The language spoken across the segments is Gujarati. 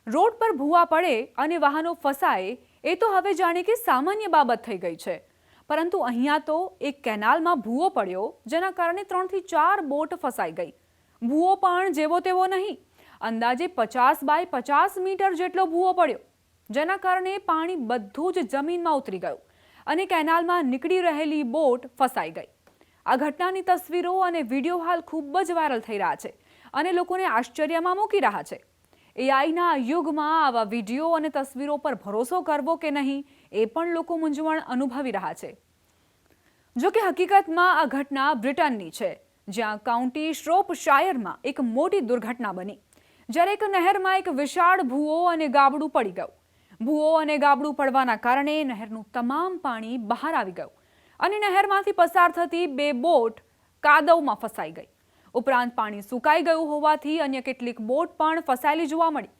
રોડ પર ભૂવા પડે અને વાહનો ફસાય એ તો હવે જાણે કે સામાન્ય બાબત થઈ ગઈ છે, પરંતુ અહીંયા તો એક કેનાલમાં ભૂવો પડ્યો જેના કારણે 3 થી 4 બોટ ફસાઈ ગઈ। ભૂવો પણ જેવો તેવો નહીં, અંદાજે 50 બાય 50 મીટર જેટલો ભૂવો પડ્યો, જેના કારણે પાણી બધું જ જમીનમાં ઉતરી ગયું અને કેનાલમાં નીકળી રહેલી બોટ ફસાઈ ગઈ। આ ઘટનાની તસવીરો અને વિડીયો હાલ ખૂબ જ વાયરલ થઈ રહ્યા છે અને લોકોને આશ્ચર્યમાં મૂકી રહ્યા છે। એઆઈના યુગમાં આવા વિડીયો અને તસવીરો પર ભરોસો કરવો કે નહીં એ પણ લોકો મૂંઝવણ અનુભવી રહ્યા છે। જો કે હકીકતમાં આ ઘટના બ્રિટનની છે, જ્યાં કાઉન્ટી શ્રોપશાયરમાં એક મોટી દુર્ઘટના બની, જ્યારે એક નહેરમાં એક વિશાળ ભૂવો અને ગાબડું પડી ગયું। ભૂવો અને ગાબડું પડવાના કારણે નહેરનું તમામ પાણી બહાર આવી ગયું અને નહેરમાંથી પસાર થતી 2 બોટ કાદવમાં ફસાઈ ગઈ। ઉપરાંત પાણી સુકાઈ ગયું હોવાથી અન્ય કેટલીક બોટ પણ ફસાયેલી જોવા મળી।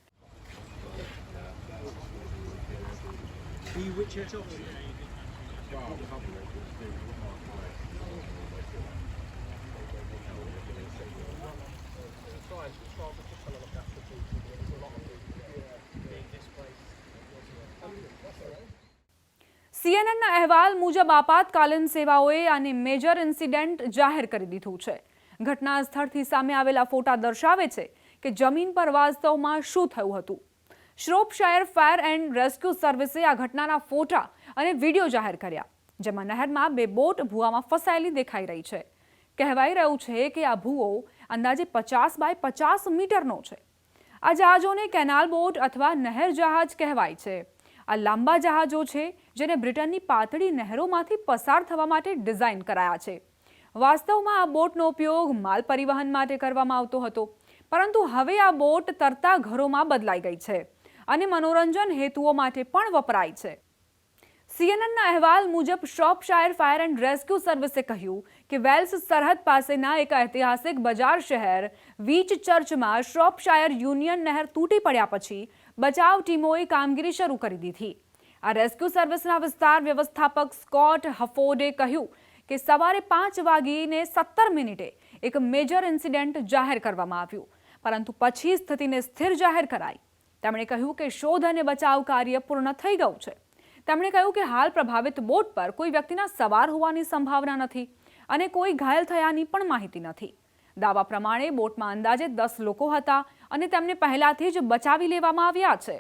સીએનએનના અહેવાલ મુજબ આપાતકાલીન સેવાઓએ આને મેજર ઇન્સિડન્ટ જાહેર કરી દીધું છે। ઘટના સ્થળથી સામે આવેલા ફોટા દર્શાવે છે કે જમીન પર વાસ્તવમાં શું થયું હતું। શ્રોપશાયર ફાયર એન્ડ રેસ્ક્યુ સર્વિસે આ ઘટનાના ફોટા અને વિડીયો જાહેર કર્યા, જેમાં નહેરમાં 2 બોટ ભૂવામાં ફસાયેલી દેખાઈ રહી છે। કહેવાઈ રહ્યું છે કે આ ભૂવો અંદાજે 50 બાય 50 મીટરનો છે। આ જહાજોને કેનાલ બોટ અથવા નહેર જહાજ કહેવાય છે। આ લાંબા જહાજો છે જેને બ્રિટનની પાતળી નહેરોમાંથી પસાર થવા માટે ડિઝાઇન કરાયા છે। વાસ્તવમાં આ બોટનો ઉપયોગ માલ પરિવહન માટે કરવામાં આવતો હતો, પરંતુ હવે આ બોટ તરતા ઘરોમાં બદલાઈ ગઈ છે અને મનોરંજન હેતુઓ માટે પણ વપરાય છે। સીએનએનના અહેવાલ મુજબ શ્રોપશાયર ફાયર એન્ડ રેસ્ક્યુ સર્વિસે કહ્યું કે વેલ્સ સરહદ પાસેના એક ઐતિહાસિક બજાર શહેર વીચ ચર્ચમાં શ્રોપશાયર યુનિયન નહેર તૂટી પડ્યા પછી બચાવ ટીમોએ કામગીરી શરૂ કરી દીધી। આ રેસ્ક્યુ સર્વિસના વિસ્તાર વ્યવસ્થાપક સ્કોટ હફોર્ડે કહ્યું કે સવારે 5:17 એક મેજર ઇન્સિડન્ટ જાહેર કરવામાં આવ્યું, પરંતુ પછી સ્થિતિને સ્થિર જાહેર કરાઈ। તેમણે કહ્યું કે શોધ અને બચાવ કાર્ય પૂર્ણ થઈ ગયું છે। તેમણે કહ્યું કે હાલ પ્રભાવિત બોટ પર કોઈ વ્યક્તિના સવાર હોવાની સંભાવના નથી અને કોઈ ઘાયલ થયાની પણ માહિતી નથી। દાવા પ્રમાણે બોટમાં અંદાજે 10 લોકો હતા અને તેમને પહેલાથી જ બચાવી લેવામાં આવ્યા છે।